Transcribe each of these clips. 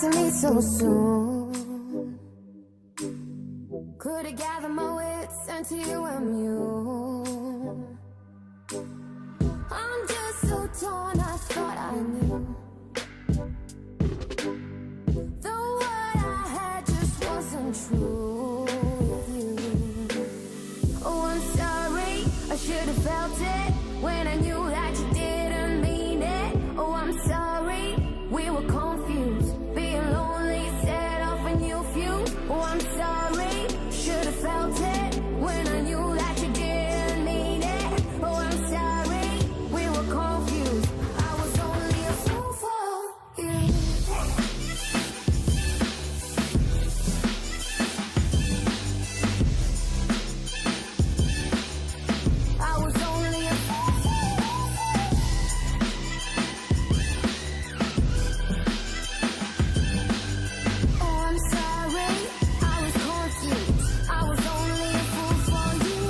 to me so soon. Could've gathered my wits and to you I'm you. I'm just so torn, I thought I knew. The word I had just wasn't true with you. Oh, I'm sorry, I should've felt it when I knew that you didn't mean it. Oh, I'm sorry, we were confused. Being lonely set off a new fuse. Oh, I'm sorry, should've felt it when I knew that you didn't mean it. Oh, I'm sorry, we were confused. I was only a fool for you. I was only a fool for you. Oh, I'm sorry, I was confused. I was only a fool for you.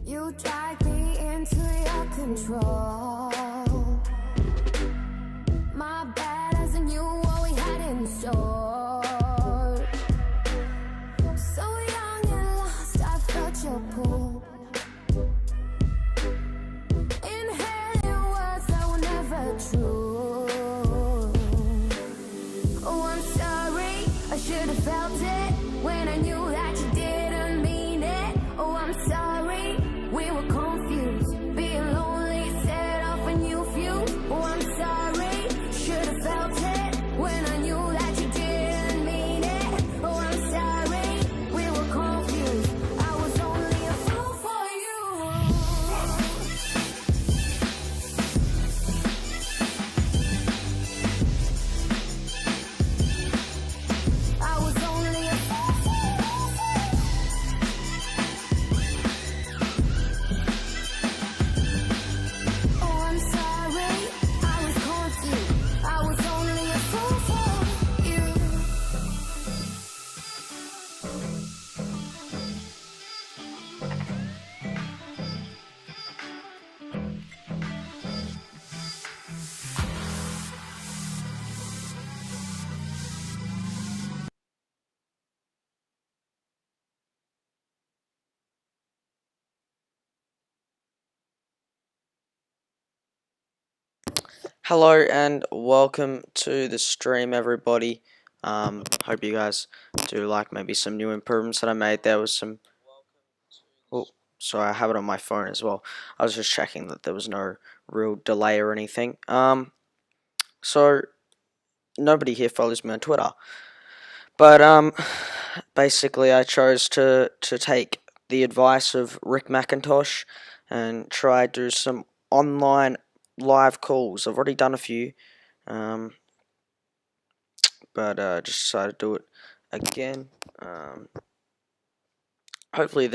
You dragged me into your control. My bad, as I knew what we had in store. So young and lost, I felt your pull. Inhaling words that were never true. Oh, I'm sorry, I should've felt it when I knew that you didn't mean it. Oh, I'm sorry, we were confused. Being lonely set off a new fuse. Oh, I'm sorry, should've felt it when I knew that you didn't mean it. Oh, I'm sorry, we were confused. I was only a fool for you. I was only a fool for you. Oh, I'm sorry, I was confused. I was only a fool for you. Hello and welcome to the stream, everybody. Hope you guys do like maybe some new improvements that I made. There was some. Oh, sorry, I have it on my phone as well. I was just checking that there was no real delay or anything. So nobody here follows me on Twitter, but basically I chose to take the advice of Rick McIntosh and try do some online live calls. I've already done a few. But just decided to do it again. Hopefully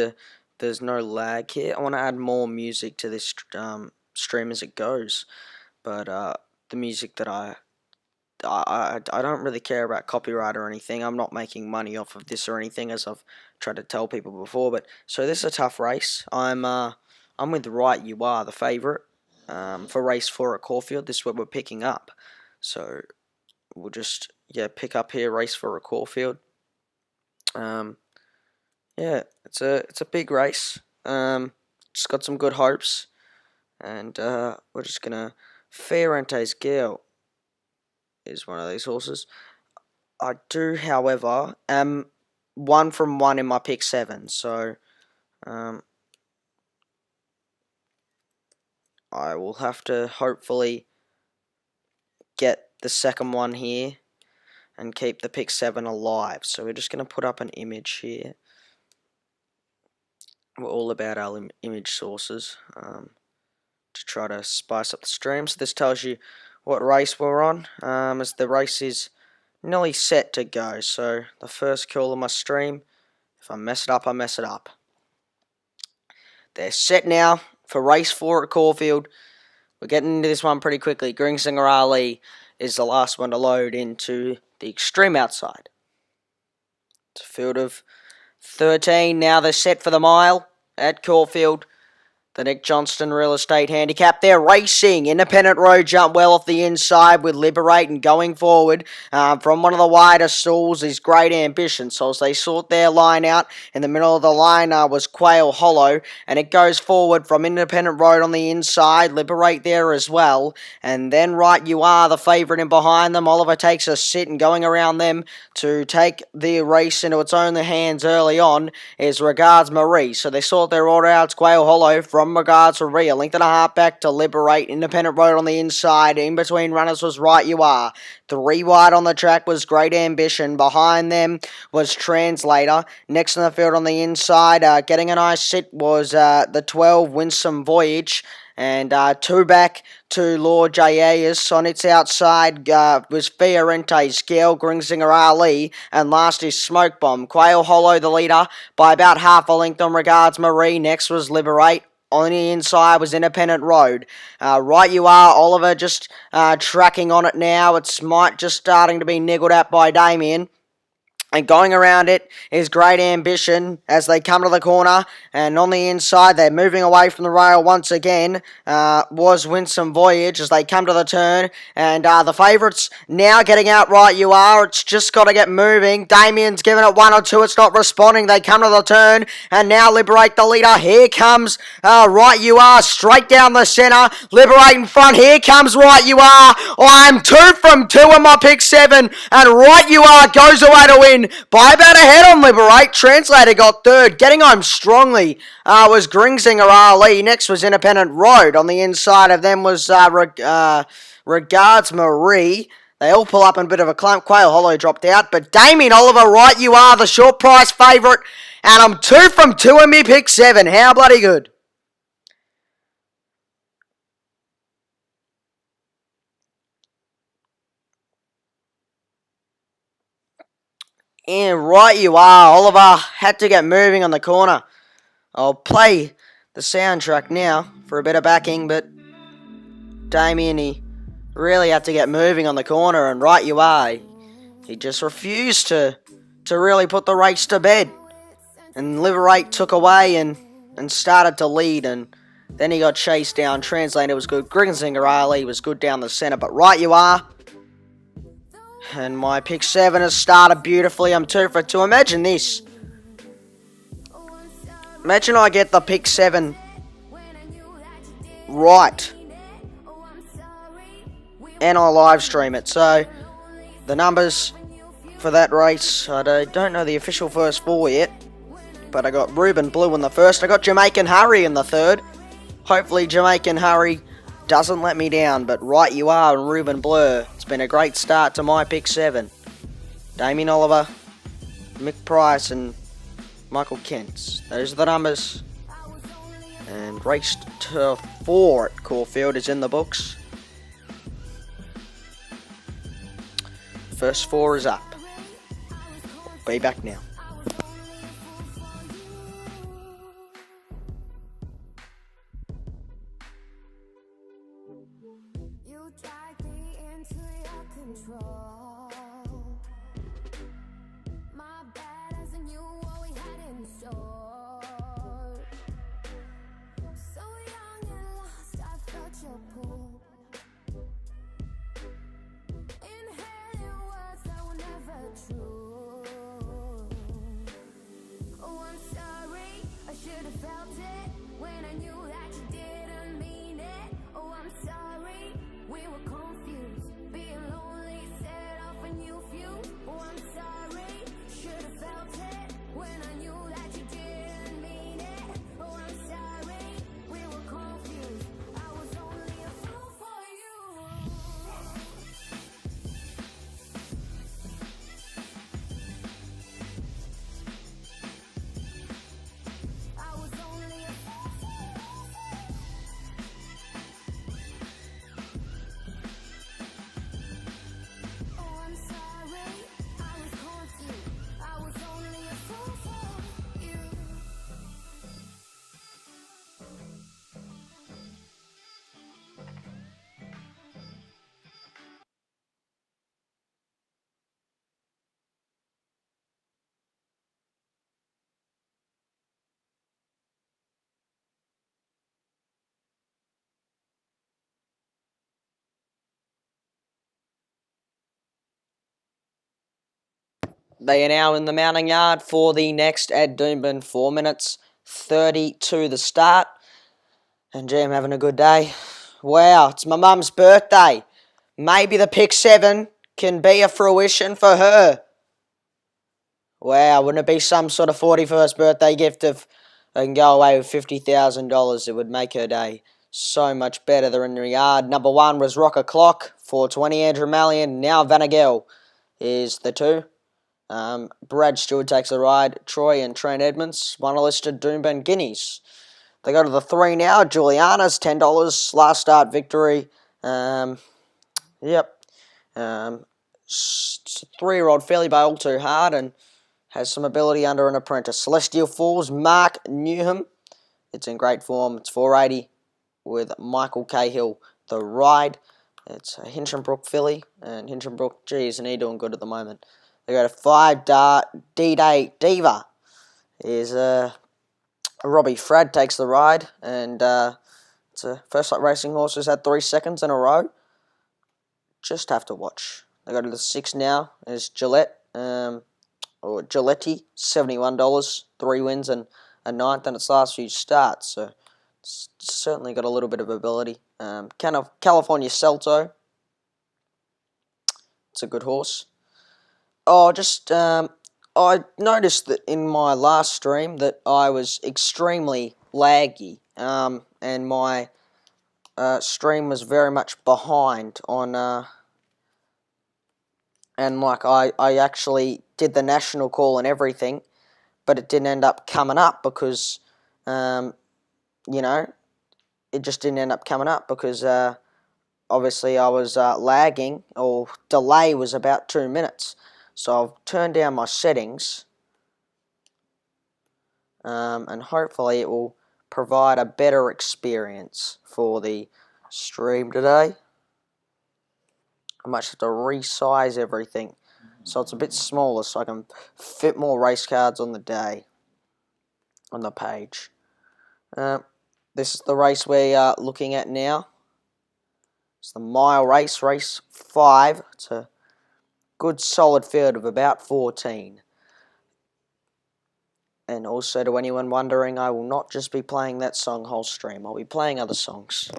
there's no lag here. I want to add more music to this stream as it goes, but the music that I don't really care about copyright or anything. I'm not making money off of this or anything, as I've tried to tell people before. But so this is a tough race. I'm with Right You Are, the favourite, for race 4 at Caulfield. This is what we're picking up. So we'll just pick up here, race 4 at Caulfield. Yeah, it's a big race. Just got some good hopes, and we're just gonna. Ferrante's Gale is one of these horses. I do, however, am 1 from 1 in my pick 7, so I will have to hopefully get the second one here and keep the pick 7 alive. So we're just gonna put up an image here. We're all about our image sources to try to spice up the stream. So this tells you what race we're on, as the race is nearly set to go. So the first call of my stream, if I mess it up, I mess it up. They're set now for race 4 at Caulfield. We're getting into this one pretty quickly. Greensinger Ali is the last one to load into the extreme outside. It's a field of 13. Now they're set for the mile at Caulfield. The Nick Johnston Real Estate Handicap. They're racing. Independent Road jump well off the inside with Liberate and going forward from one of the wider stalls is Great Ambition. So as they sort their line out, in the middle of the line was Quail Hollow, and it goes forward from Independent Road on the inside. Liberate there as well. And then Right You Are, the favourite in behind them. Oliver takes a sit, and going around them to take the race into its own hands early on is Regards Marie. So they sort their order out. It's Quail Hollow from Regards Marie. A length and a half back to Liberate. Independent Road on the inside. In between runners was Right You Are. 3 wide on the track was Great Ambition. Behind them was Translator. Next in the field on the inside, getting a nice sit was the 12 Winsome Voyage. And 2 back to Lord J.A.S. On its outside was Fiorente, Scale, Gringsinger Ali. And last is Smoke Bomb. Quail Hollow the leader by about half a length on Regards Marie. Next was Liberate. On the inside was Independent Road. Right You Are, Oliver just tracking on it now. It's Mike just starting to be niggled at by Damien. And going around it is Great Ambition as they come to the corner. And on the inside, they're moving away from the rail once again. Was Winsome Voyage as they come to the turn. And the favourites now getting out Right You Are. It's just got to get moving. Damien's given it 1 or 2. It's not responding. They come to the turn. And now Liberate the leader. Here comes Right You Are straight down the centre. Liberate in front. Here comes Right You Are. I'm 2 from 2 in my pick 7. And Right You Are goes away to win by about a head on Liberate. Translator got 3rd. Getting home strongly was Gringsinger Ali. Next was Independent Road. On the inside of them was Regards Marie. They all pull up in a bit of a clump. Quail Hollow dropped out. But Damien Oliver, Right You Are, the short price favourite. And I'm 2 from 2 in me pick 7. How bloody good. And Right You Are, Oliver had to get moving on the corner. I'll play the soundtrack now for a bit of backing, but Damien, he really had to get moving on the corner, and Right You Are, he just refused to really put the race to bed. And Liberate took away and started to lead, and then he got chased down. Translator was good. Grinsinger Ali was good down the centre, but Right You Are. And my pick 7 has started beautifully. I'm 2 for 2. Imagine this. Imagine I get the pick 7 right. And I live stream it. So, the numbers for that race, I don't know the official first 4 yet. But I got Ruben Blue in the first. I got Jamaican Harry in the third. Hopefully Jamaican Harry doesn't let me down, but Right You Are and Ruben Blur. It's been a great start to my pick 7. Damien Oliver, Mick Price and Michael Kent's. Those are the numbers. And race to 4 at Caulfield is in the books. First 4 is up. Be back now. You drag me into your control. My bad as I knew what we had in store. So young and lost, I felt your pull. Inhaling words that were never true. They are now in the mounting yard for the next at Doomben. 4 minutes 30 to the start. And gee, I'm having a good day. Wow, it's my mum's birthday. Maybe the pick 7 can be a fruition for her. Wow, wouldn't it be some sort of 41st birthday gift if I can go away with $50,000? It would make her day so much better. They're in the yard. Number 1 was Rocker Clock. 420 Andrew Mallion. Now Vanagel is the 2. Brad Stewart takes the ride. Troy and Trent Edmonds. One listed Doomben Guineas. They go to the 3 now. Juliana's $10. Last start victory. Yep. 3-year-old fairly by all too hard and has some ability under an apprentice. Celestial Falls, Mark Newham. It's in great form. It's 480 with Michael Cahill. The ride. It's a Hinchinbrook filly. And Hinchinbrook, gee, isn't he doing good at the moment? They go to 5 D-Day Diva. Is Robbie Frad takes the ride. And it's a First Light Racing horse who's had 3 seconds in a row. Just have to watch. They go to the 6 now. There's Gillette. Or Gilletti, $71, 3 wins and a 9th in its last few starts. So it's certainly got a little bit of ability. California Celto. It's a good horse. I noticed that in my last stream that I was extremely laggy. And my stream was very much behind on... and like I actually did the national call and everything, but it didn't end up coming up because, it just didn't end up coming up because obviously I was lagging, or delay was about 2 minutes. So I've turned down my settings, and hopefully it will provide a better experience for the stream today. I might have to resize everything so it's a bit smaller so I can fit more race cards on the day, on the page. This is the race we are looking at now. It's the mile race, race 5. It's a good solid field of about 14. And also, to anyone wondering, I will not just be playing that song whole stream. I'll be playing other songs.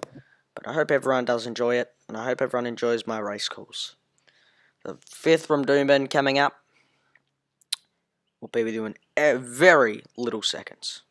But I hope everyone does enjoy it, and I hope everyone enjoys my race calls. The 5th from Doomben coming up. We'll be with you in very little seconds.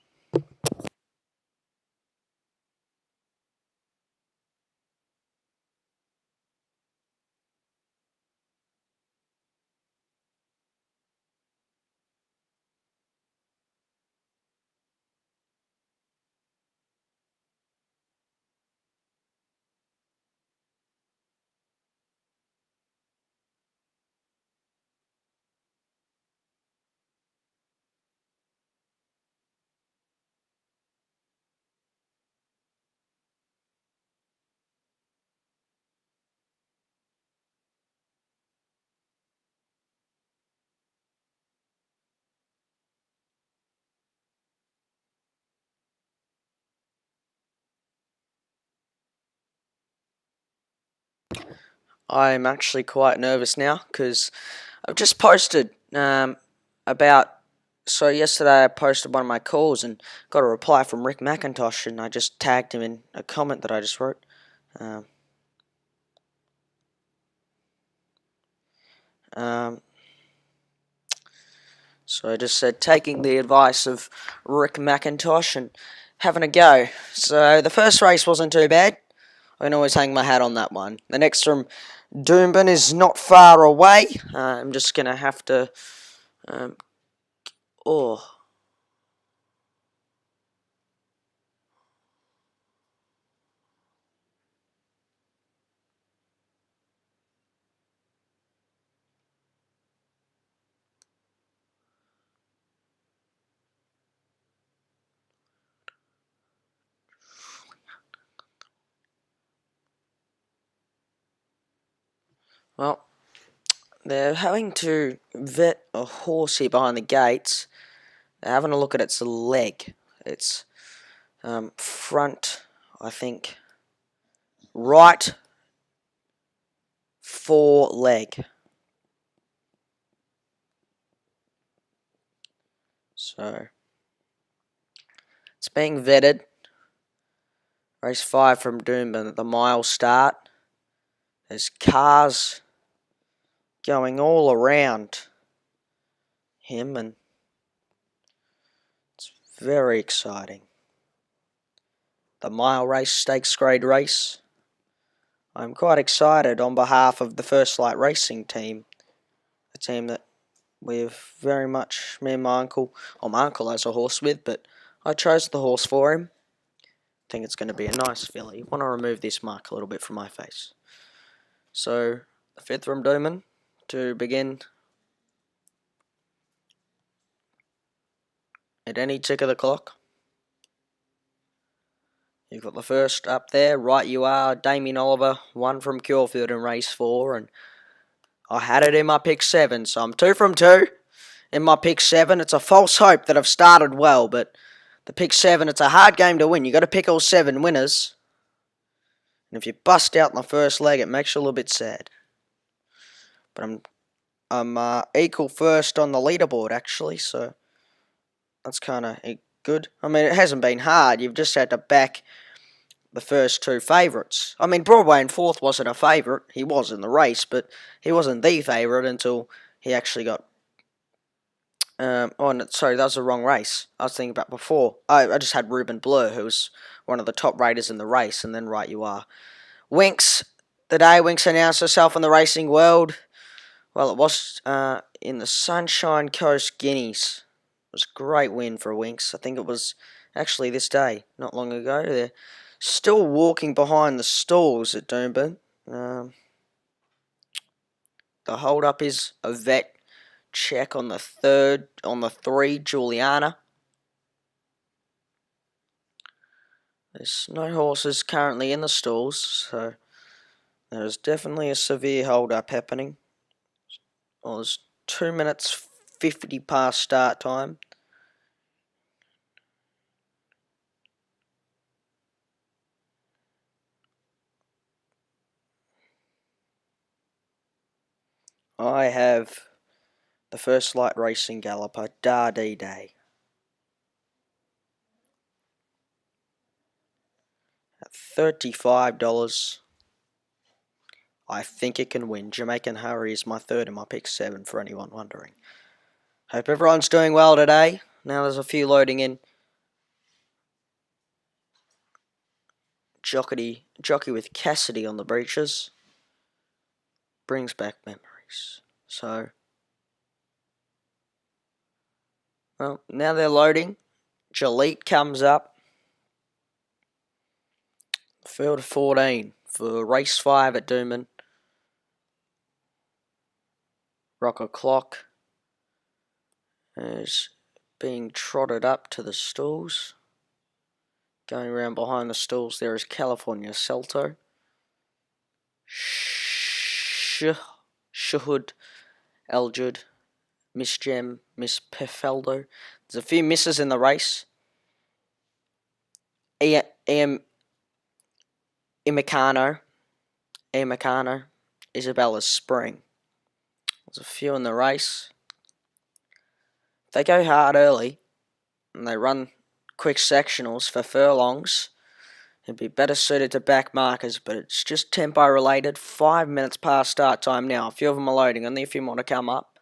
I'm actually quite nervous now because I've just posted yesterday I posted one of my calls and got a reply from Rick McIntosh, and I just tagged him in a comment that I just wrote. So I just said, taking the advice of Rick McIntosh and having a go. So the first race wasn't too bad. I can always hang my hat on that one. The next from Doomben is not far away. I'm just going to have to... Well, they're having to vet a horse here behind the gates. They're having a look at its leg. Its front, I think, right foreleg. So it's being vetted. Race 5 from Doomben at the mile start. There's cars going all around him, and it's very exciting. The mile race, stakes grade race. I'm quite excited on behalf of the First Light Racing team, a team that we've very much, me and my uncle has a horse with, but I chose the horse for him. I think it's going to be a nice filly. I want to remove this mark a little bit from my face. So, the 5th from Doomben to begin at any tick of the clock. You've got the first up there, Right You Are, Damien Oliver, 1 from Caulfield in race 4, and I had it in my pick 7, so I'm 2 from 2 in my pick 7. It's a false hope that I've started well, but the pick 7, it's a hard game to win. You've got to pick all 7 winners, and if you bust out in the first leg, it makes you a little bit sad. But I'm equal first on the leaderboard, actually, so that's kind of good. I mean, it hasn't been hard. You've just had to back the first 2 favourites. I mean, Broadway in 4th wasn't a favourite. He was in the race, but he wasn't the favourite until he actually got... sorry, that was the wrong race. I was thinking about before. I just had Ruben Blur, who was one of the top raters in the race, and then Right You Are. Winx, the day Winx announced herself in the racing world. Well, it was in the Sunshine Coast Guineas. It was a great win for Winx. I think it was actually this day, not long ago. They're still walking behind the stalls at Doomben. The hold up is a vet check on the 3, Juliana. There's no horses currently in the stalls, so there's definitely a severe hold up happening. Well, there's 2 minutes 50 past start time. I have the First Light Racing galloper, Dardee Day. At $35, I think it can win. Jamaican Hurry is my 3rd in my pick 7 for anyone wondering. Hope everyone's doing well today. Now there's a few loading in. Jockey with Cassidy on the breeches. Brings back memories. So, well, now they're loading. Jalete comes up. Field of 14 for race 5 at Doomben. Rock O'Clock is being trotted up to the stalls. Going around behind the stalls there is California Celto. Shahud, Eljud, Miss Gem, Miss Pefeldo. There's a few misses in the race. Imicano, Isabella's Spring. There's a few in the race. If they go hard early and they run quick sectionals for furlongs, it'd be better suited to back markers, but it's just tempo related. 5 minutes past start time now. A few of them are loading, only a few more to come up.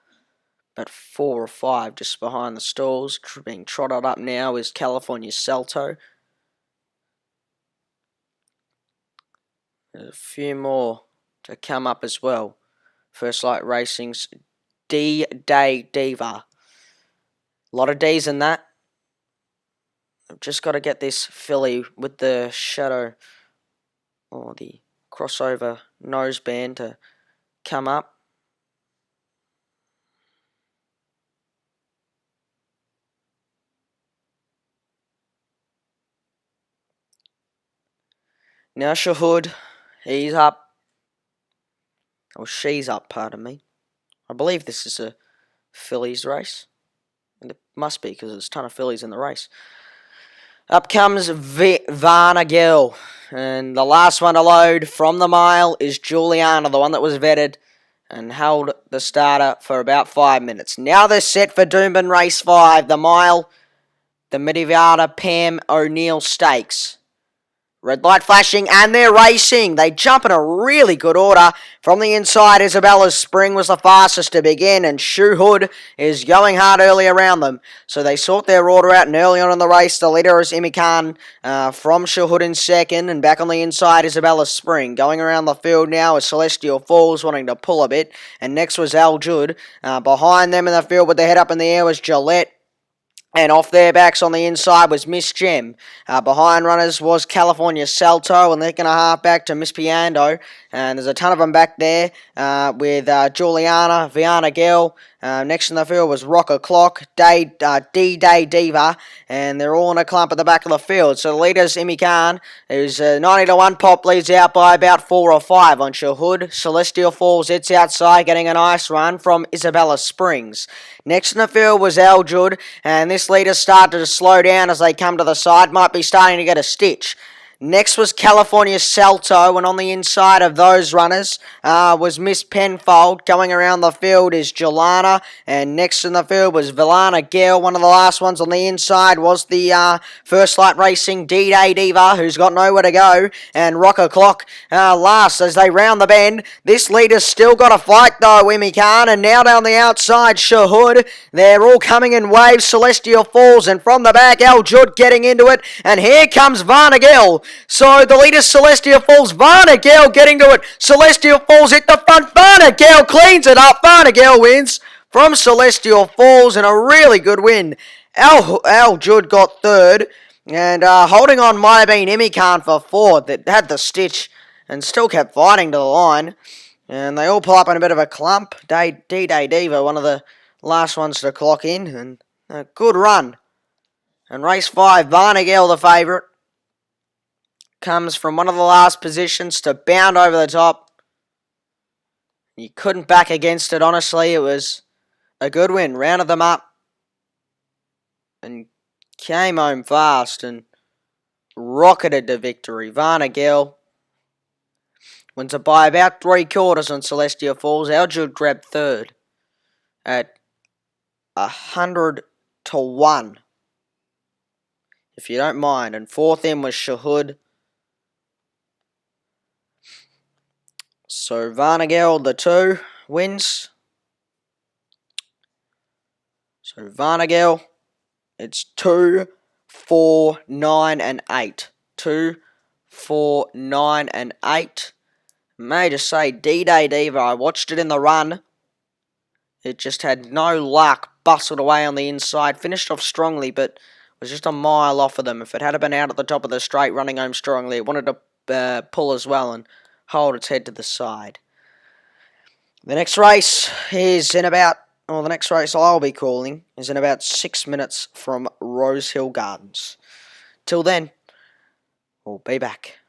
But 4 or 5 just behind the stalls. Being trotted up now is California Celto. There's a few more to come up as well. First Light Racing's D-Day Diva. A lot of D's in that. I've just got to get this filly with the shadow or the crossover noseband to come up. Now Shahud, he's up. Or she's up, pardon me. I believe this is a fillies race. And it must be because there's a ton of fillies in the race. Up comes Varna Gill. And the last one to load from the mile is Juliana, the one that was vetted. and held the starter for about 5 minutes. Now they're set for Doomben Race 5, the mile, the Medivata Pam O'Neill Stakes. Red light flashing, and they're racing. They jump in a really good order. From the inside, Isabella's Spring was the fastest to begin, and Shoe Hood is going hard early around them. So they sort their order out, and early on in the race, the leader is Imikan from Shoe Hood in second, and back on the inside, Isabella's Spring. Going around the field now is Celestial Falls wanting to pull a bit, and next was Al Jud. Behind them in the field with their head up in the air was Gillette. And off their backs on the inside was Miss Gem. Behind runners was California Salto, and they're going to half back to Miss Piando. And there's a ton of them back there with Juliana, Viana Gill. Next in the field was Rocker Clock, D-Day Diva, and they're all in a clump at the back of the field. So the leader's Imi Khan, who's 90-1 pop, leads out by about 4 or 5 on Shahood. Celestial Falls, it's outside, getting a nice run from Isabella Springs. Next in the field was Al Jud, and this leader started to slow down as they come to the side, might be starting to get a stitch. Next was California Salto, and on the inside of those runners was Miss Penfold. Going around the field is Jelana, and next in the field was Villana Gale. One of the last ones on the inside was the First Light Racing D-Day Diva, who's got nowhere to go, and Rocker Clock last as they round the bend. This leader's still got a fight though, Wimmy Khan, and now down the outside, Shahood. They're all coming in waves. Celestial Falls, and from the back, Al Jud getting into it, and here comes Varna Gill. So the leader, Celestial Falls, Varna Gale getting to it. Celestial Falls hit the front. Varna Gale cleans it up. Varna Gale wins from Celestial Falls, and a really good win. Al Jud got third, and holding on might have been Emi Khan for fourth. That had the stitch and still kept fighting to the line. And they all pull up in a bit of a clump. D-Day Diva, one of the last ones to clock in, and a good run. And race 5, Varna Gale the favourite. Comes from one of the last positions to bound over the top. You couldn't back against it, honestly. It was a good win. Rounded them up and came home fast and rocketed to victory. Varna Gill wins it by about 3/4 on Celestia Falls. Aljud grabbed third at 100-1, if you don't mind. And fourth in was Shahood. So Varna Gill, the 2, wins. So Varna Gill, it's 2, 4, 9, and 8. 2, 4, 9, and 8. May just say, D-Day Diva, I watched it in the run. It just had no luck, bustled away on the inside, finished off strongly, but was just a mile off of them. If it had been out at the top of the straight, running home strongly, it wanted to pull as well and hold its head to the side. The next race is in about, the next race I'll be calling is in about 6 minutes from Rosehill Gardens. Till then, we'll be back.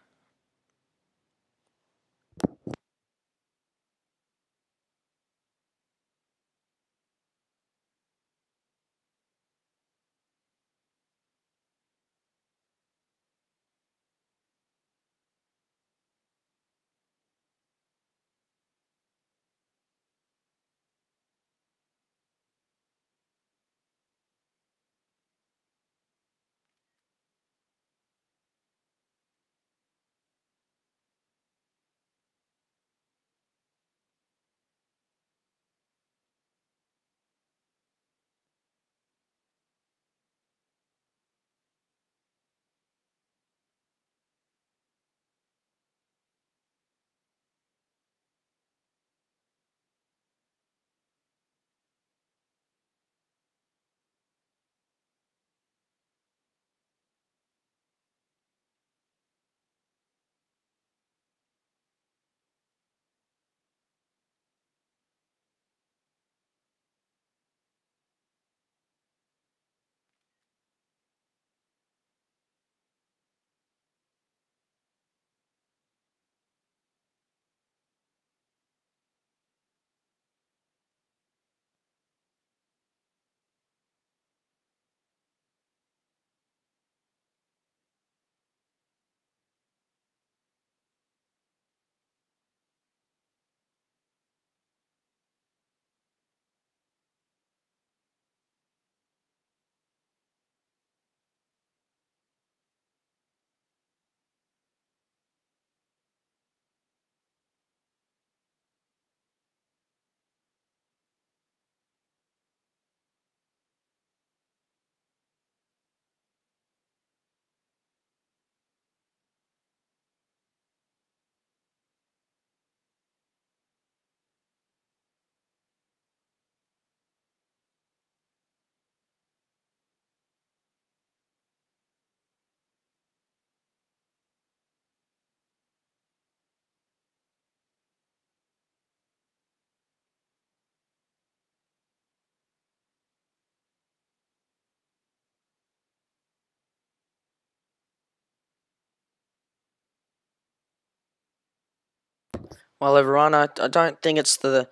Well, everyone, I don't think it's the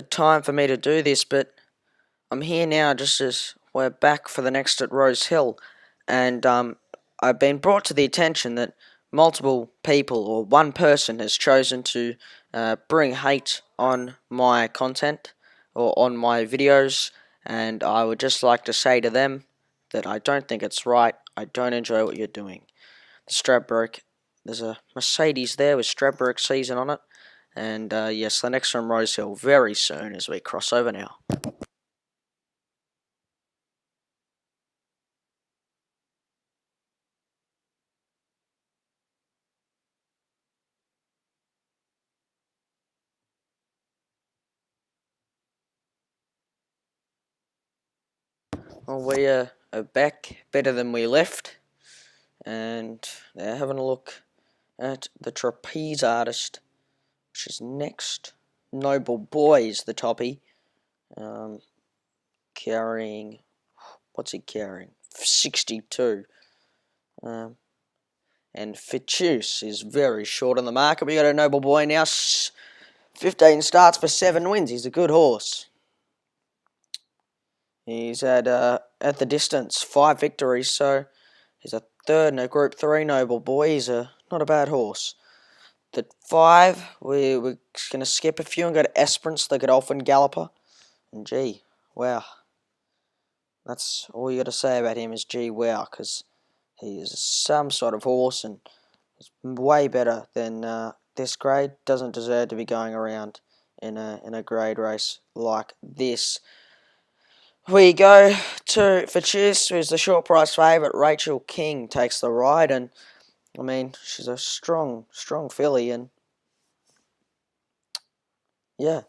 time for me to do this, but I'm here now just as we're back for the next at Rosehill, and I've been brought to the attention that multiple people or one person has chosen to bring hate on my content or on my videos, and I would just like to say to them that I don't think it's right. I don't enjoy what you're doing. The Stradbroke, there's a Mercedes there with Stradbroke season on it. And yes, the next from Rosehill very soon as we cross over now. Well, we are back better than we left, and they're having a look at the trapeze artist, which is next. Noble Boy is the toppy, um, carrying, what's he carrying? 62. Um, and Fitchus is very short on the market. We got a Noble Boy now, 15 starts for 7 wins. He's a good horse. He's had, at the distance, 5 victories, so he's a third in a Group 3 Noble Boy. He's not a bad horse. The 5, we're going to skip a few and go to Esperance, the Godolphin Galloper. And gee, wow. That's all you got to say about him is gee, wow, because he is some sort of horse and he's way better than this grade. Doesn't deserve to be going around in a grade race like this. We go to, for Cheers, who's the short price favourite. Rachel King takes the ride, and I mean, she's a strong filly, and yeah,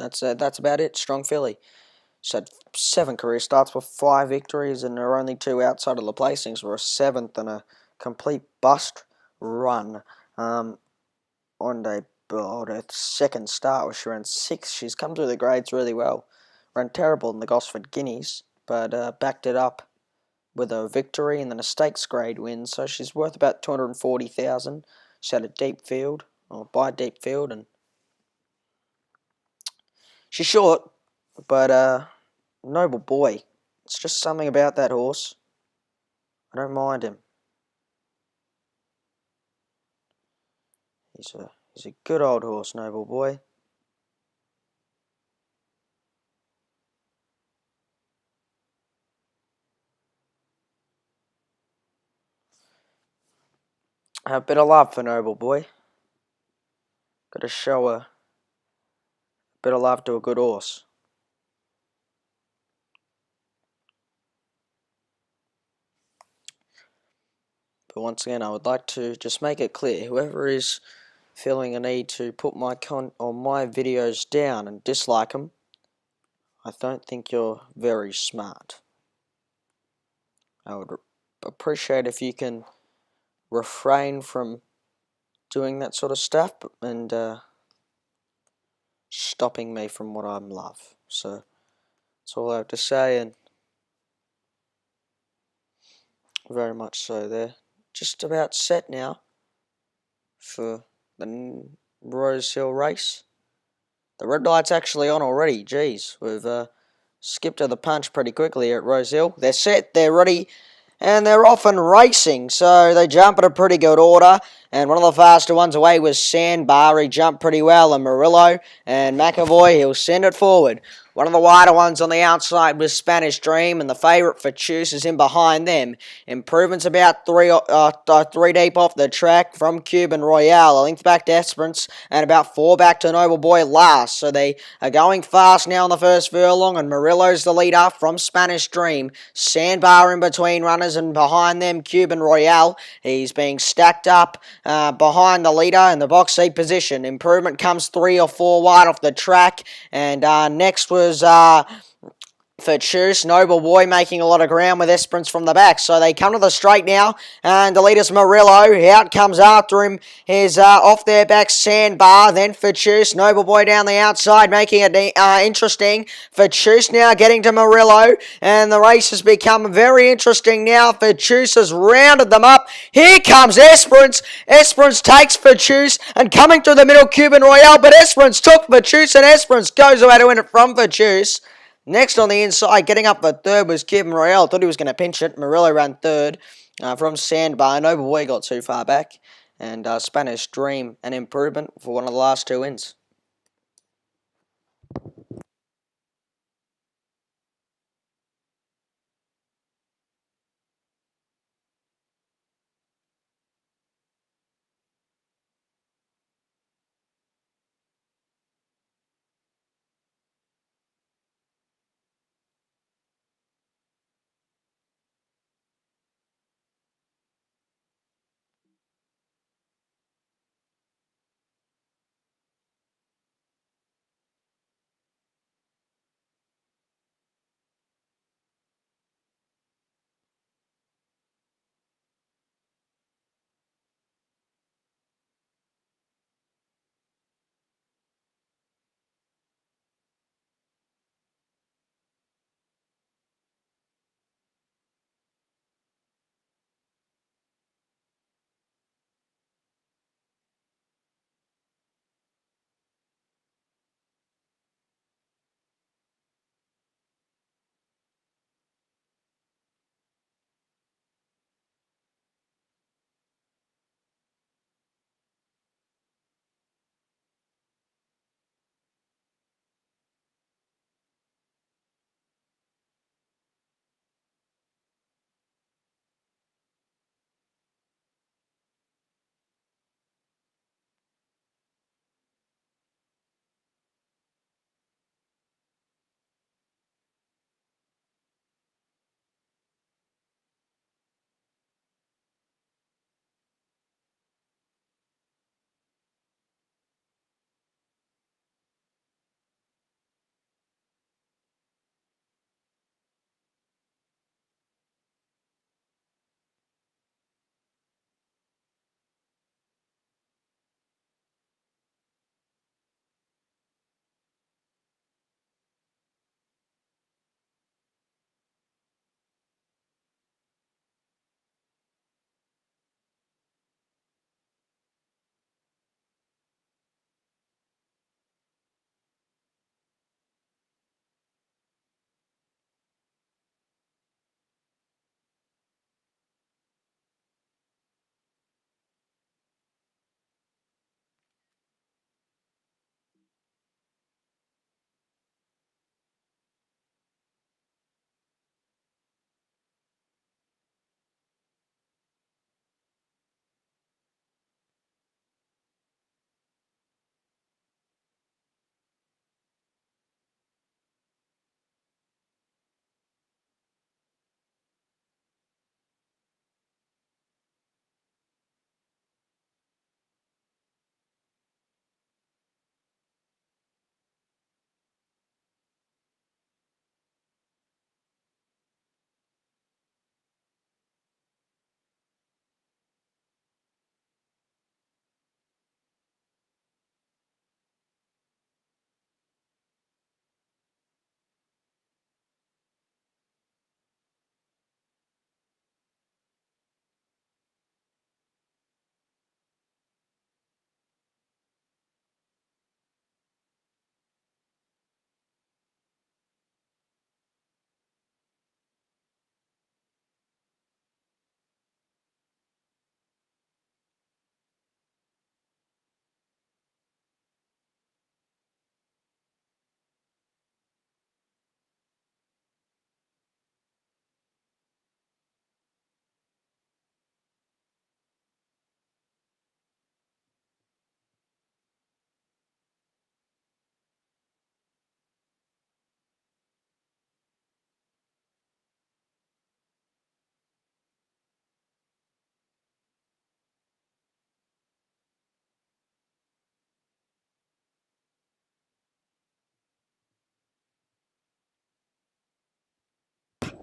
that's about it. Strong filly. She's had 7 career starts with 5 victories, and her only 2 outside of the placings were a 7th and a complete bust run. On her second start, where she ran 6th, she's come through the grades really well. Ran terrible in the Gosford Guineas, but backed it up with a victory and then a stakes grade win, so she's worth about 240,000. She's had a deep field, or by a deep field, and she's short, but Noble Boy. It's just something about that horse. I don't mind him. He's a good old horse, Noble Boy. A bit of love for Noble Boy. Got to show a bit of love to a good horse. But once again, I would like to just make it clear, whoever is feeling a need to put my videos down and dislike them, I don't think you're very smart. I would appreciate if you can refrain from doing that sort of stuff and stopping me from what I love. So that's all I have to say, and very much so. They're just about set now for the Rosehill race. The red light's actually on already. Jeez, we've skipped to the punch pretty quickly here at Rosehill. They're set, they're ready, and they're off and racing, so they jump at a pretty good order. And one of the faster ones away was Sandbar. He jumped pretty well, and Murillo and McAvoy, he'll send it forward. One of the wider ones on the outside was Spanish Dream, and the favourite for Choose is in behind them. Improvements about three deep off the track from Cuban Royale. A length back to Esperance, and about 4 back to Noble Boy last. So they are going fast now on the first furlong, and Murillo's the leader from Spanish Dream. Sandbar in between runners, and behind them Cuban Royale. He's being stacked up behind the leader in the box seat position. Improvement comes 3 or 4 wide off the track, and next was for Choose. Noble Boy making a lot of ground with Esperance from the back. So they come to the straight now, and the leader's Murillo. Out comes after him is off their back Sandbar. Then for Choose. Noble Boy down the outside, making it interesting for Choose now, getting to Murillo. And the race has become very interesting now. For Choose has rounded them up. Here comes Esperance. Esperance takes for Choose, and coming through the middle, Cuban Royale. But Esperance took for Choose, and Esperance goes away to win it from for Choose. Next on the inside, getting up for third was Cuban Royale. Thought he was going to pinch it. Murillo ran third from Sandbar. Noble Boy got too far back. And Spanish Dream, an improvement for one of the last two wins.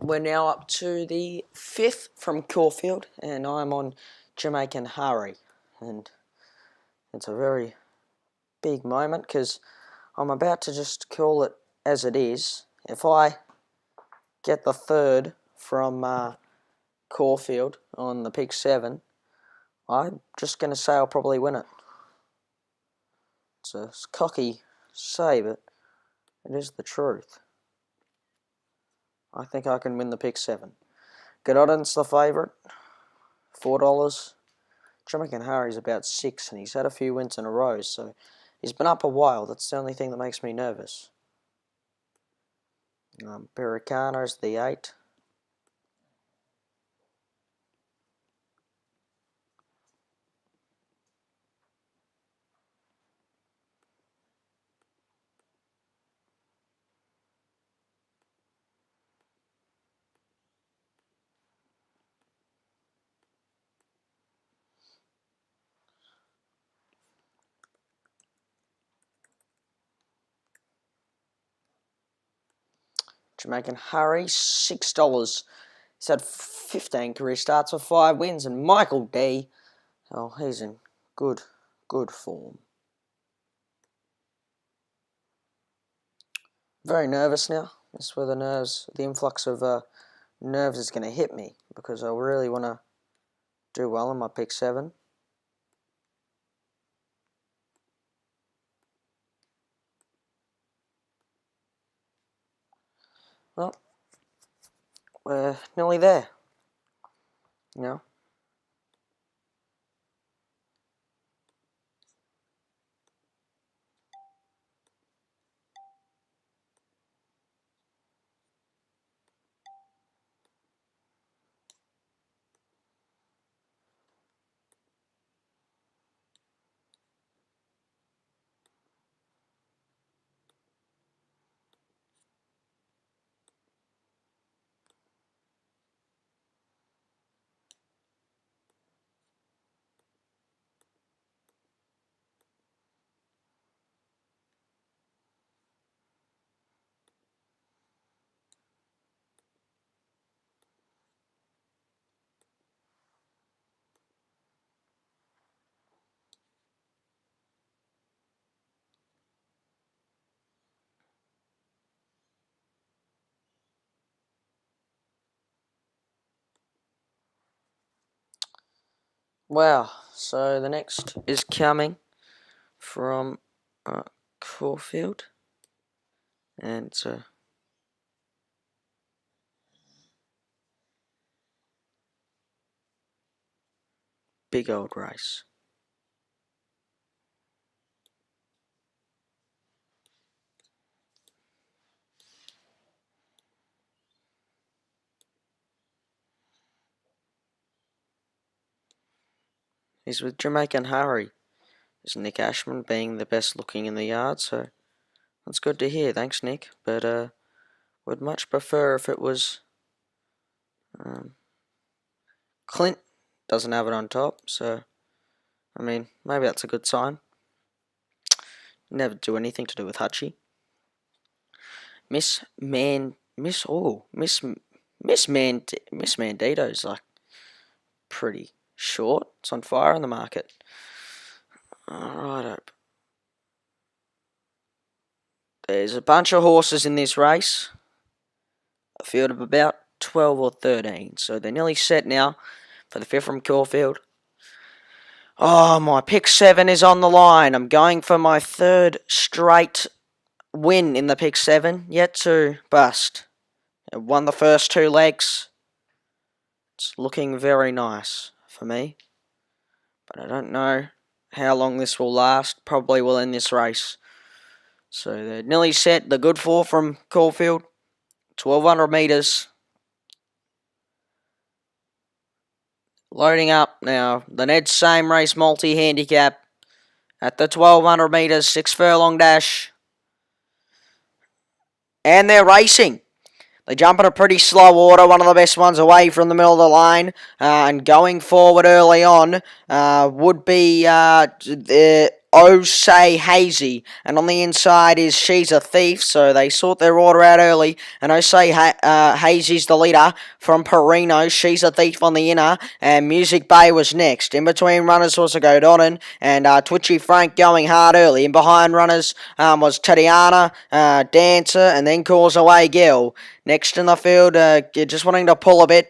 We're now up to the 5th from Caulfield, and I'm on Jamaican Harry. And it's a very big moment because I'm about to just call it as it is. If I get the 3rd from Caulfield on the pick 7, I'm just going to say I'll probably win it. It's a cocky say, but it is the truth. I think I can win the pick 7. Gododin's the favourite, $4. Jamaican Harry's about 6, and he's had a few wins in a row, so he's been up a while. That's the only thing that makes me nervous. Bericano's the 8. Jamaican Harry, $6. He's had 15 career starts with 5 wins, and Michael D. Oh, he's in good form. Very nervous now. That's where the influx of nerves is going to hit me, because I really want to do well in my pick 7. Well, we're nearly there. You know. Wow, so the next is coming from Caulfield, and it's a big old race. He's with Jamaican Harry. Is Nick Ashman being the best looking in the yard, so that's good to hear. Thanks, Nick. But would much prefer if it was Clint. Doesn't have it on top, so I mean maybe that's a good sign. Never do anything to do with Hutchie. Miss Mandito's like pretty short. It's on fire in the market. Alright, there's a bunch of horses in this race. A field of about 12 or 13. So they're nearly set now for the 5th from Caulfield. Oh, my pick 7 is on the line. I'm going for my 3rd straight win in the pick 7. Yet to bust. I won the first 2 legs. It's looking very nice for me. But I don't know how long this will last. Probably will end this race. So they're nearly set. The good 4 from Caulfield. 1,200 metres. Loading up now. The Ned Same Race multi-handicap at the 1,200 metres. 6 furlong dash. And they're racing. They jump in a pretty slow order, one of the best ones away from the middle of the line, and going forward early on would be Oh Say Hazy, and on the inside is She's a Thief, so they sort their order out early, and Oh Say Hazy's the leader from Perino, She's a Thief on the inner, and Music Bay was next. In between runners was a Gododin, and Twitchy Frank going hard early. In behind runners was Tatiana, Dancer, and then Calls Away Gil. Next in the field, just wanting to pull a bit,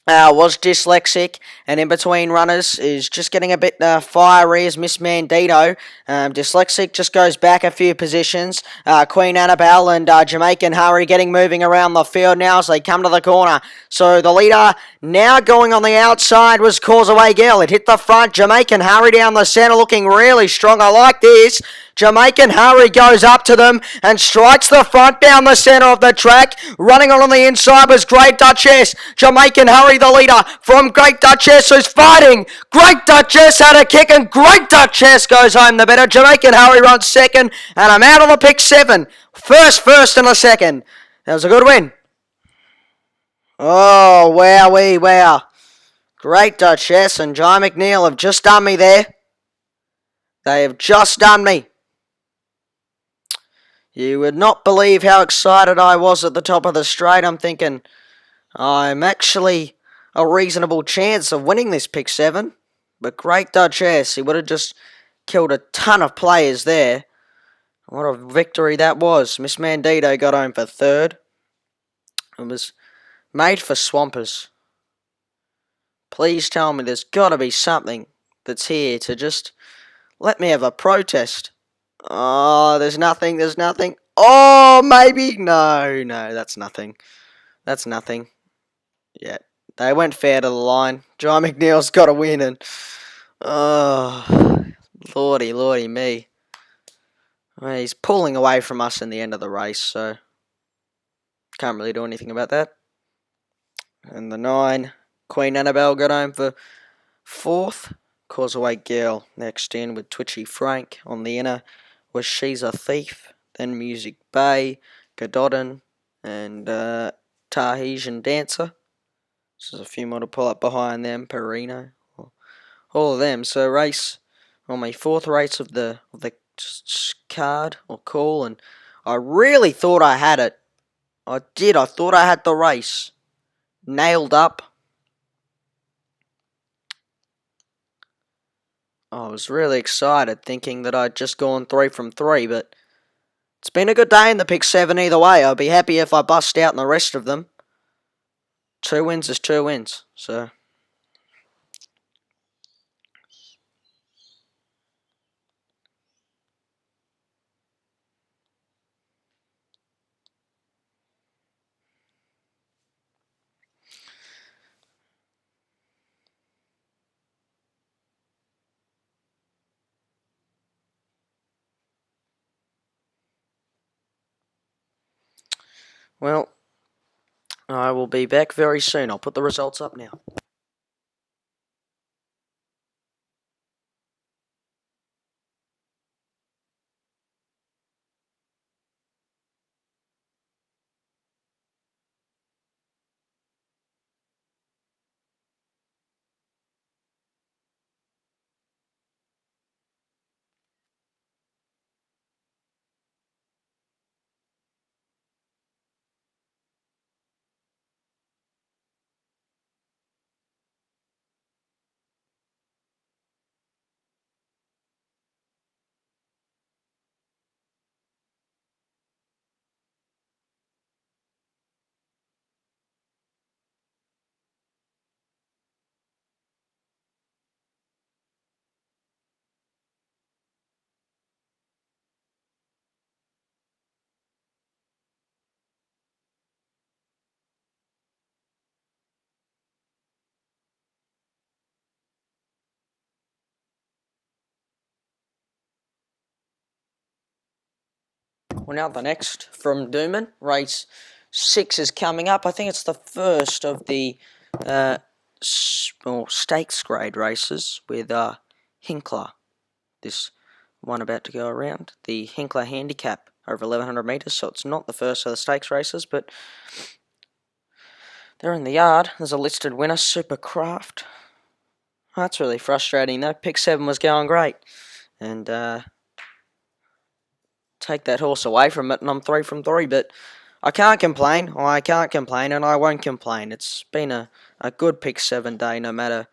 was dyslexic, and in between runners is just getting a bit fiery as Miss Mandito. Dyslexic just goes back a few positions. Queen Annabelle and Jamaican Harry getting moving around the field now as they come to the corner. So the leader now going on the outside was Causeway Girl. It hit the front. Jamaican Harry down the centre looking really strong. I like this. Jamaican Harry goes up to them and strikes the front down the centre of the track. Running on the inside was Great Duchess. Jamaican Harry the leader from Great Duchess who's fighting. Great Duchess had a kick and Great Duchess goes home the better. Jamaican Harry runs second and I'm out on the pick 7. First and a second. That was a good win. Oh, wowee, wow. Great Duchess and Jai McNeil have just done me there. They have just done me. You would not believe how excited I was at the top of the straight. I'm thinking, I'm actually a reasonable chance of winning this pick 7. But Great Duchess, he would have just killed a ton of players there. What a victory that was. Miss Mandito got home for 3rd. It was made for Swampers. Please tell me there's got to be something that's here to just let me have a protest. Oh, there's nothing. Oh, maybe. No, that's nothing. That's nothing. Yeah, they went fair to the line. Jai McNeil's got to win, and oh, lordy me. Well, he's pulling away from us in the end of the race, so can't really do anything about that. And the 9, Queen Annabelle got home for 4th. Causeway Girl next in with Twitchy Frank. On the inner was She's a Thief. Then Music Bay, Gododin, and Tahitian Dancer. So there's a few more to pull up behind them. Perino, all of them. So race on my 4th race of the card or call, and I really thought I had it. I did. I thought I had the race nailed up. I was really excited, thinking that I'd just gone 3 from 3, but it's been a good day in the pick 7 either way. I'd be happy if I bust out in the rest of them. 2 wins is 2 wins, so. Well, I will be back very soon. I'll put the results up now. Well, now the next from Doomben, race 6 is coming up. I think it's the first of the stakes grade races with Hinkler. This one about to go around. The Hinkler handicap over 1100 metres, so it's not the first of the stakes races, but they're in the yard. There's a listed winner, Supercraft. That's really frustrating though. Pick 7 was going great. and take that horse away from it, and I'm 3 from 3. But I can't complain. I can't complain, and I won't complain. It's been a good pick 7 day, no matter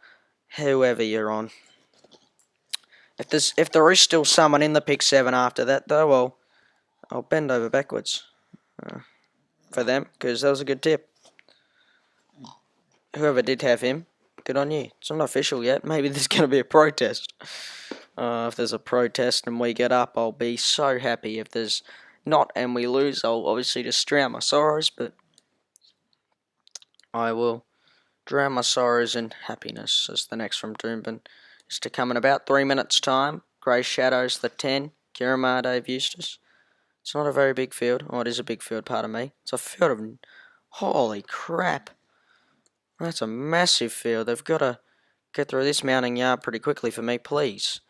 whoever you're on. If there is still someone in the pick 7 after that, though, well, I'll bend over backwards for them, because that was a good tip. Whoever did have him, good on you. It's not official yet. Maybe there's going to be a protest. If there's a protest and we get up, I'll be so happy. If there's not and we lose, I'll obviously just drown my sorrows, but I will drown my sorrows in happiness, as the next from Doomben is to come in about 3 minutes' time. Grey Shadows, the 10. Kiramar, Dave Eustace. It's not a very big field. Oh, it is a big field, pardon me. It's a field of... Holy crap. That's a massive field. They've got to get through this mounting yard pretty quickly for me, please.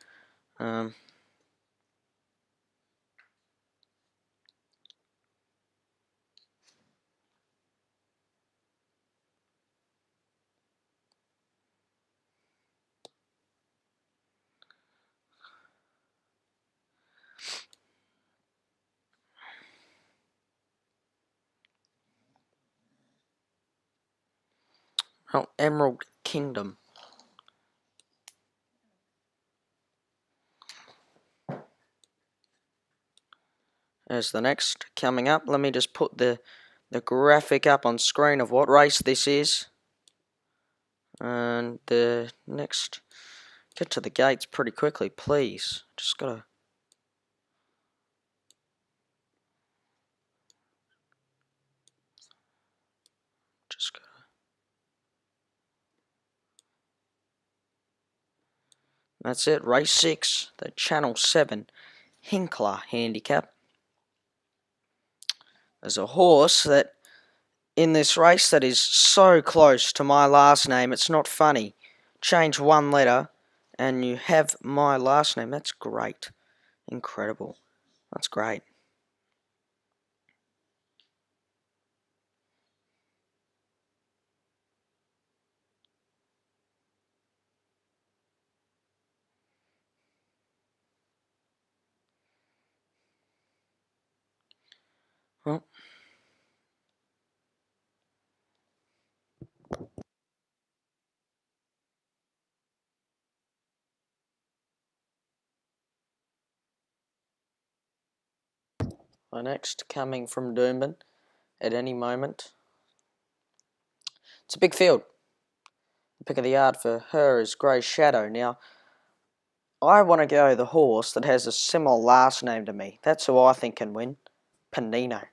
Well, Emerald Kingdom. There's the next coming up. Let me just put the graphic up on screen of what race this is. And the next... Get to the gates pretty quickly, please. Just gotta... Just gotta... That's it, race 6, the Channel 7 Hinkler handicap. There's a horse that in this race that is so close to my last name, it's not funny. Change one letter and you have my last name. That's great. Incredible. That's great. Well, my next coming from Doomben at any moment. It's a big field. The pick of the yard for her is Grey Shadow. Now, I want to go the horse that has a similar last name to me. That's who I think can win. Panino.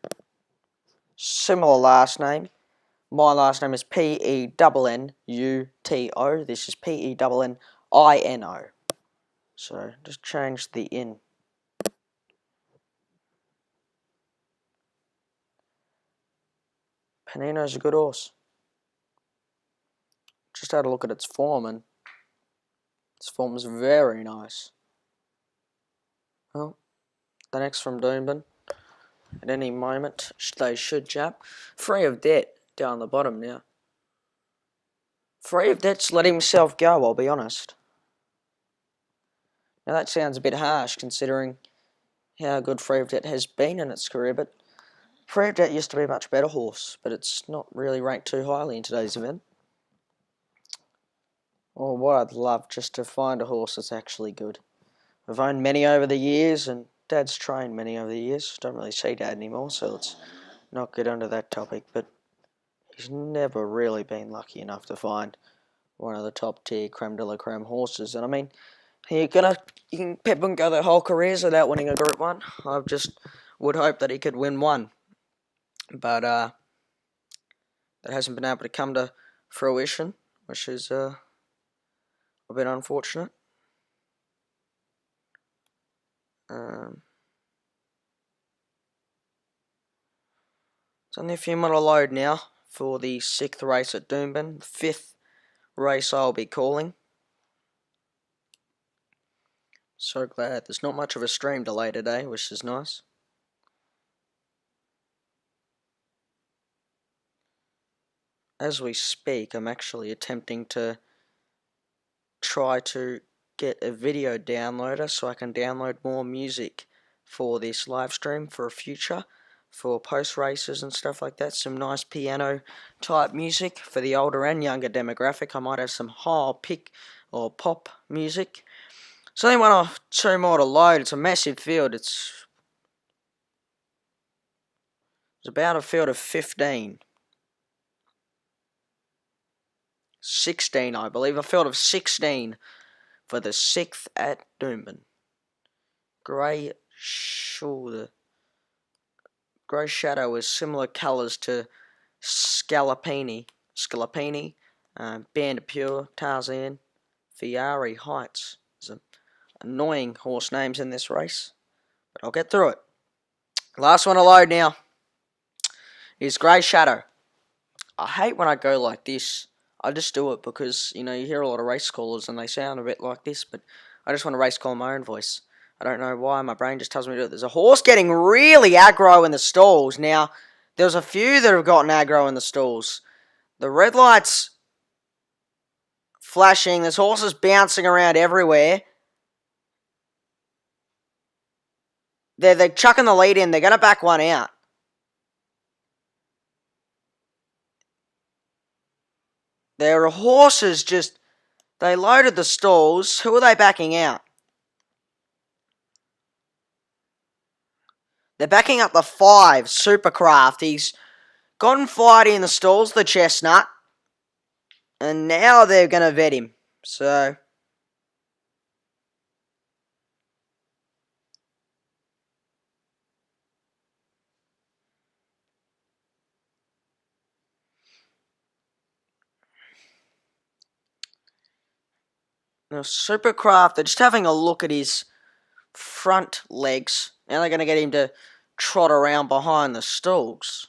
Similar last name. My last name is Pennuto. This is Pennino. So, just change the in. Panino's a good horse. Just had a look at its form, and its form is very nice. Well, the next from Doomben. At any moment, they should jump. Free of debt down the bottom now. Free of debt's let himself go, I'll be honest. Now that sounds a bit harsh considering how good Free of Debt has been in its career, but Free of Debt used to be a much better horse, but it's not really ranked too highly in today's event. Or what I'd love just to find a horse that's actually good. I've owned many over the years, and Dad's trained many over the years. Don't really see Dad anymore, so let's not get onto that topic, but he's never really been lucky enough to find one of the top tier creme de la creme horses. And I mean, you can Pep and go their whole careers without winning a Group 1. I just would hope that he could win one. But that hasn't been able to come to fruition, which is a bit unfortunate. It's only a few minutes load now for the 6th race at Doomben. The 5th race I'll be calling. So glad there's not much of a stream delay today, which is nice. As we speak, I'm actually attempting to try to get a video downloader so I can download more music for this live stream for a future, for post races and stuff like that. Some nice piano type music for the older and younger demographic. I might have some high pick or pop music. So only one or two more to load. It's a massive field. It's about a field of 15. 16, I believe. A field of 16 for the 6th at Doomben. Grey shadow is similar colours to Scalapini, Bandipure, Tarzan, Fieri Heights. There's annoying horse names in this race, but I'll get through it. Last one to load now is Grey Shadow. I hate when I go like this. I just do it because, you hear a lot of race callers and they sound a bit like this, but I just want to race call my own voice. I don't know why, my brain just tells me to do it. There's a horse getting really aggro in the stalls. Now, there's a few that have gotten aggro in the stalls. The red light's flashing. There's horses bouncing around everywhere. They're chucking the lead in. They're going to back one out. There are horses they loaded the stalls. Who are they backing out? They're backing up the 5, Supercraft. He's gotten fighty in the stalls, the chestnut. And now they're going to vet him. So, now Supercraft, they're just having a look at his front legs. Now they're going to get him to trot around behind the stalls.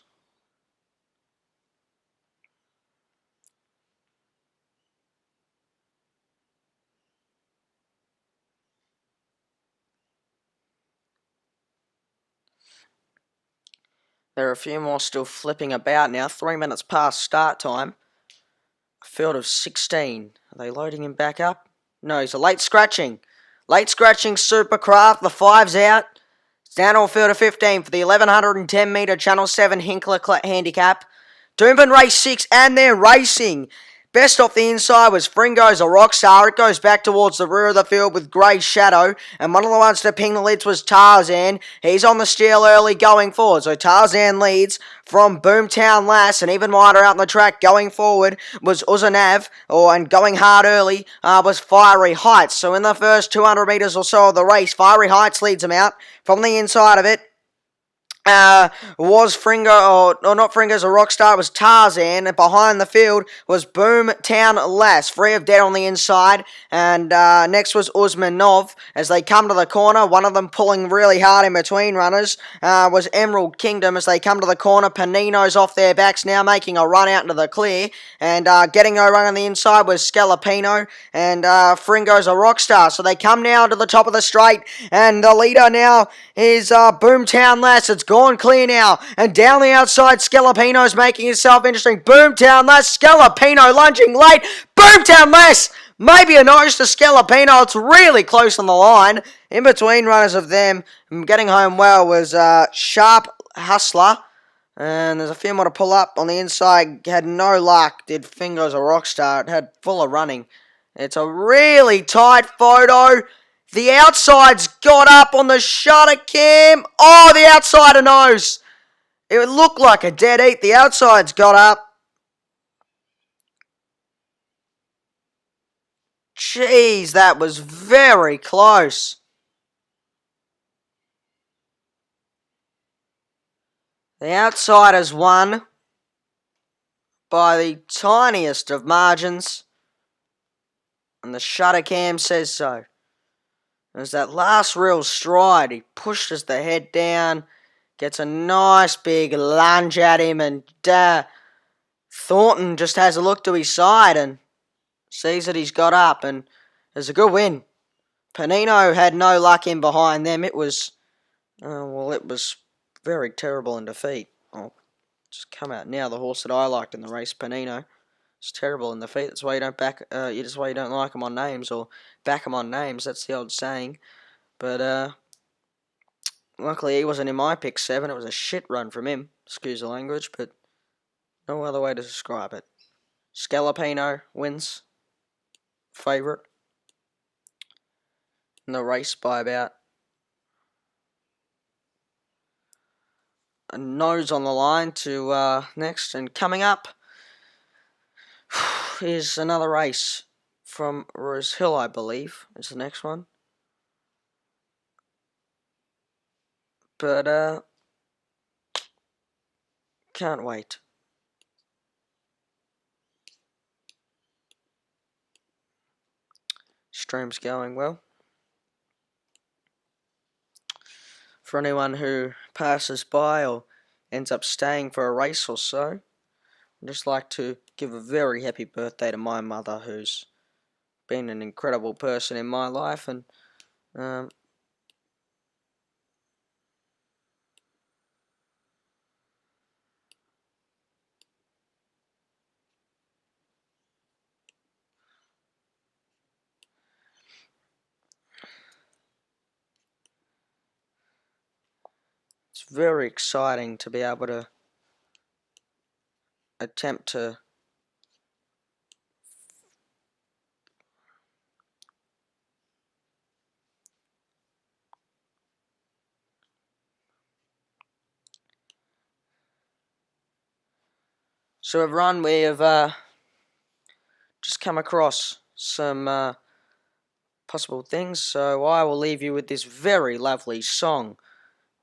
There are a few more still flipping about now. 3 minutes past start time. A field of 16. Are they loading him back up? No, he's a late scratching. Late scratching Supercraft. The 5's out. It's down to a field of 15 for the 1110 metre Channel 7 Hinkler handicap. Doomben race 6 and they're racing. Best off the inside was Fringo's a Rockstar. It goes back towards the rear of the field with Grey Shadow. And one of the ones to ping the lids was Tarzan. He's on the steal early going forward. So Tarzan leads from Boomtown Lass. And even wider out on the track going forward was Uzanav. And going hard early was Fiery Heights. So in the first 200 metres or so of the race, Fiery Heights leads them out. From the inside of it, was Fringo, or not Fringo's a Rockstar, it was Tarzan, and behind the field was Boomtown Lass, free of dead on the inside, and next was Uzmanov. As they come to the corner, one of them pulling really hard in between runners was Emerald Kingdom. As they come to the corner, Panino's off their backs now, making a run out into the clear, and getting a run on the inside was Scalapino, and Fringo's a Rockstar. So they come now to the top of the straight, and the leader now is Boomtown Lass. It's gone clear now, and down the outside, Scalapino's making himself interesting. Boomtown Lass, Scalapino lunging late. Boomtown Lass, maybe a notch to Scalapino. It's really close on the line. In between runners of them, getting home well was Sharp Hustler. And there's a few more to pull up on the inside. Had no luck. Did Fingers a Rockstar. It had full of running. It's a really tight photo. The outside's got up on the shutter cam. Oh, the outsider knows. It would look like a dead heat. The outside's got up. Jeez, that was very close. The outsiders won by the tiniest of margins. And the shutter cam says so. It was that last real stride. He pushes the head down, gets a nice big lunge at him, and Thornton just has a look to his side and sees that he's got up, and it's a good win. Panino had no luck in behind them. It was, it was very terrible in defeat. I'll just come out now. The horse that I liked in the race, Panino. It's terrible in the feet. That's why you don't that's why you don't like them on names or back them on names. That's the old saying. But luckily he wasn't in my pick 7. It was a shit run from him. Excuse the language, but no other way to describe it. Scalapino wins. Favourite in the race by about a nose on the line to next. And coming up is another race from Rosehill, I believe, is the next one. But can't wait. Stream's going well. For anyone who passes by or ends up staying for a race or so, I'd just like to give a very happy birthday to my mother, who's been an incredible person in my life, and it's very exciting to be able to attempt to So everyone, we have just come across some possible things, so I will leave you with this very lovely song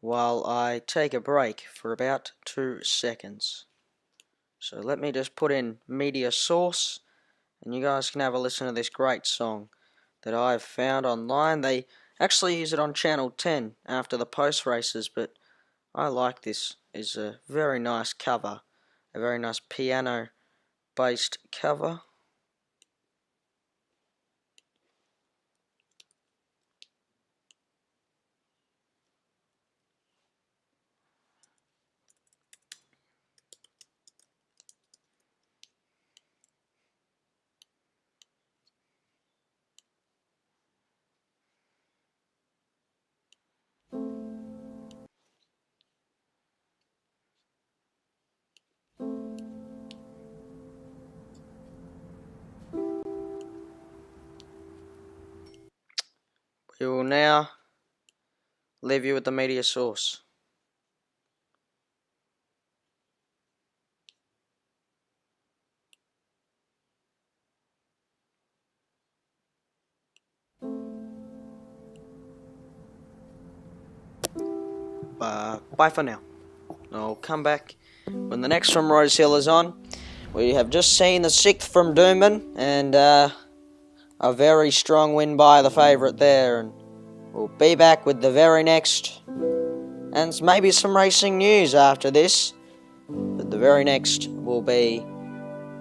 while I take a break for about 2 seconds. So let me just put in media source, and you guys can have a listen to this great song that I've found online. They actually use it on Channel 10 after the post races, but I like this. It's a very nice cover, a very nice piano based cover. We will now leave you with the media source. Bye for now. I'll come back when the next from Rosehill is on. We have just seen the 6th from Doomben, and a very strong win by the favourite there. And we'll be back with the very next, and maybe some racing news after this. But the very next will be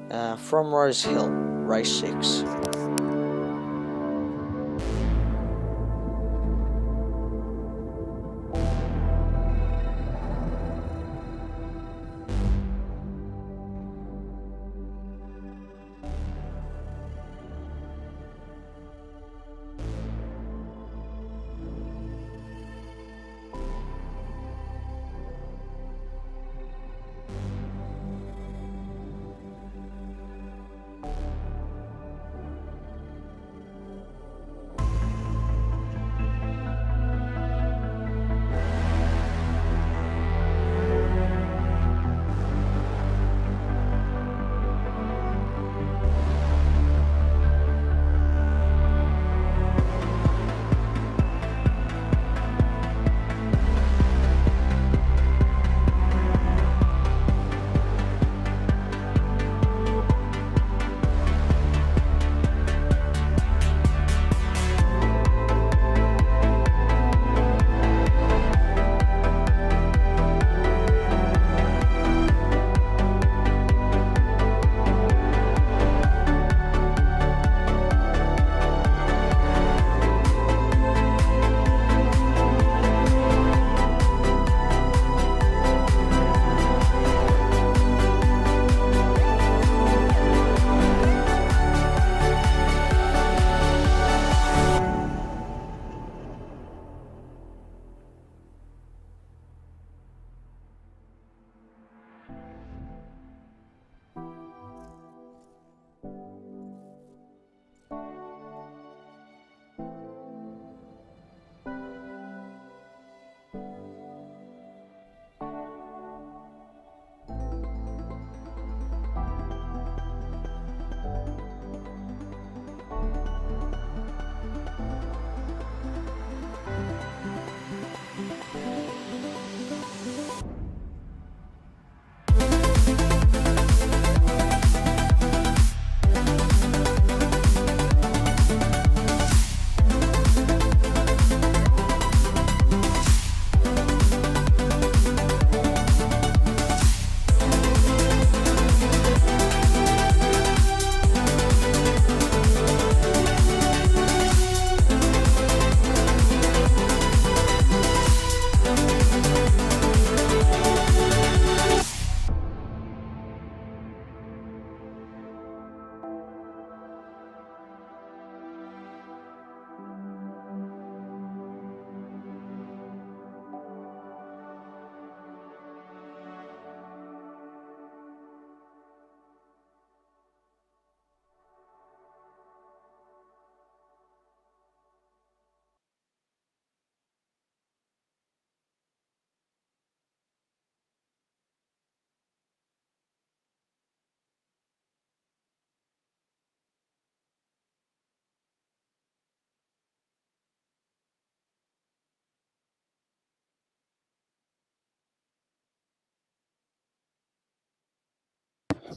from Rosehill, race 6.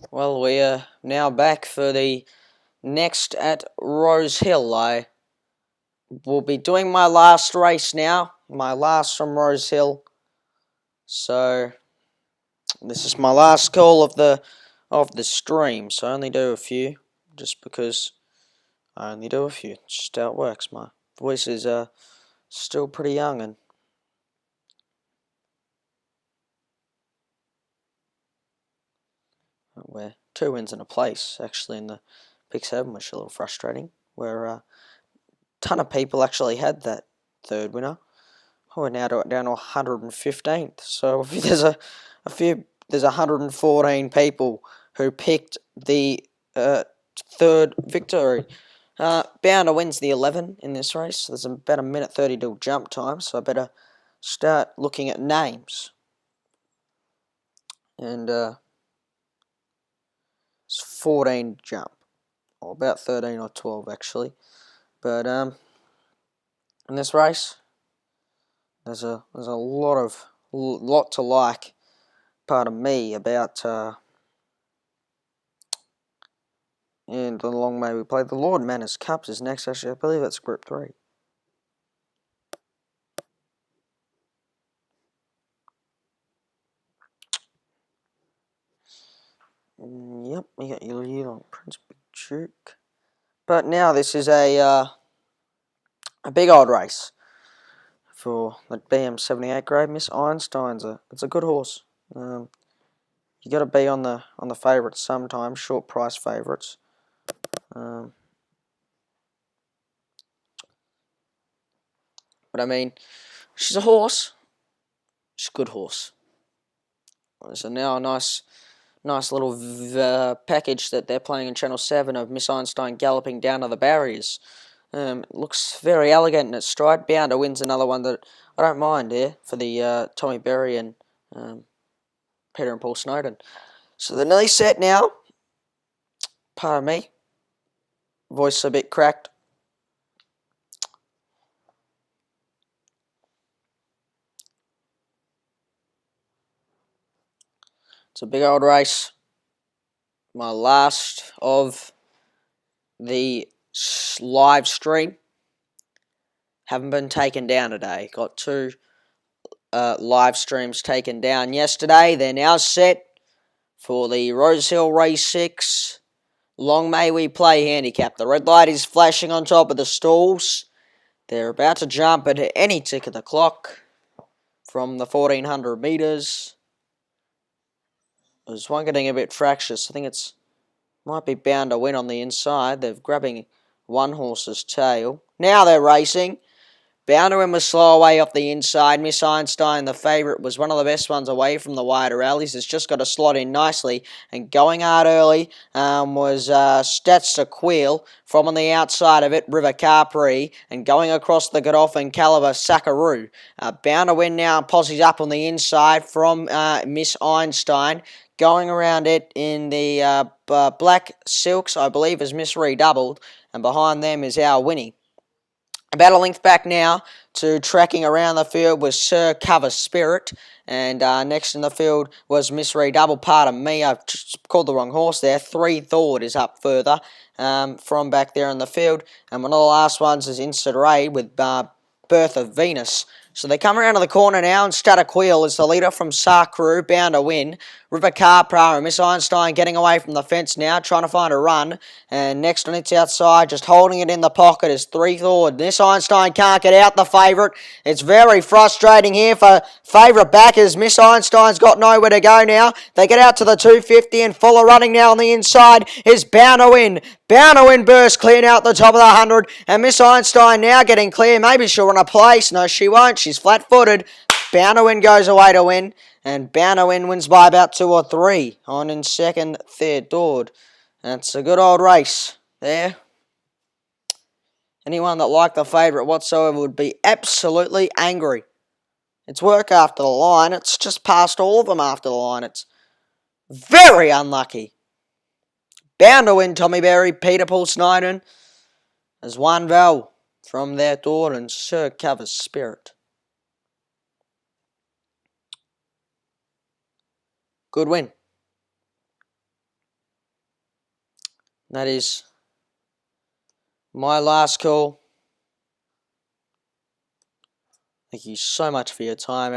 Well, we are now back for the next at Rosehill. I will be doing my last race now, my last from Rosehill. So this is my last call of the stream. So I only do a few, just because I only do a few. It's just how it works. My voice is still pretty young, and we're 2 wins in a place actually in the Pick 7, which is a little frustrating. Where a ton of people actually had that third winner. We're now down to 115th. So there's 114 people who picked the third victory. Bounder wins the 11 in this race. So there's about a minute 30 till jump time, so I better start looking at names. And it's 14 jump, or about 13 or 12 actually. But in this race, there's a lot to like. Pardon me about. And the long may we play. The Lord Manors Cups is next, actually. I believe that's Group 3. Yep, you got your Yulong Prince Big Duke. But now this is a big old race for the BM78 grade. Miss Einstein's it's a good horse. You got to be on the favourites sometimes, short price favourites. But I mean, she's a horse. She's a good horse. So now a nice little package that they're playing in Channel 7 of Miss Einstein galloping down to the barriers. It looks very elegant in its stride. Bounder wins another one that I don't mind there for the Tommy Berry and Peter and Paul Snowden. So they're nearly set now. Pardon me. Voice a bit cracked. It's a big old race. My last of the live stream. Haven't been taken down today. Got 2 live streams taken down yesterday. They're now set for the Rosehill Race 6 Long May We Play handicap. The red light is flashing on top of the stalls. They're about to jump at any tick of the clock from the 1400 metres. There's one getting a bit fractious. I think it's might be bound to win on the inside. They're grabbing one horse's tail. Now they're racing. Bounder was slow away off the inside. Miss Einstein, the favourite, was one of the best ones away from the wider alleys. It's just got to slot in nicely. And going hard early was Stats Queel. From on the outside of it, River Capri. And going across the Godolphin Caliber, Sackaroo. Bounder win now and posses up on the inside from Miss Einstein. Going around it in the black silks, I believe, is Miss Redoubled. And behind them is our Winnie. About a length back now to tracking around the field was Sir Cover Spirit. And next in the field was Miss Redouble. Pardon me, I've called the wrong horse there. 3 Thord is up further from back there in the field. And one of the last ones is Instant Raid with Birth of Venus. So they come around to the corner now, and Stataquil is the leader from Sarkru, bound to win. River Carpra and Miss Einstein getting away from the fence now, trying to find a run. And next on its outside, just holding it in the pocket, is 3 Thord. Miss Einstein can't get out the favourite. It's very frustrating here for favourite backers. Miss Einstein's got nowhere to go now. They get out to the 250, and Fuller running now on the inside is bound to win. Bound to win burst clear now at the top of the 100. And Miss Einstein now getting clear. Maybe she'll run a place. No, she won't. She's flat-footed. Bound to win goes away to win. And Bound to win wins by about 2 or 3. On in second, third, Dord. That's a good old race there. Anyone that liked the favourite whatsoever would be absolutely angry. It's work after the line. It's just past all of them after the line. It's very unlucky. Bound to win, Tommy Berry, Peter Paul Snowden. There's one Val from their daughter and Sir Cover's Spirit. Good win. That is my last call. Thank you so much for your time, everyone.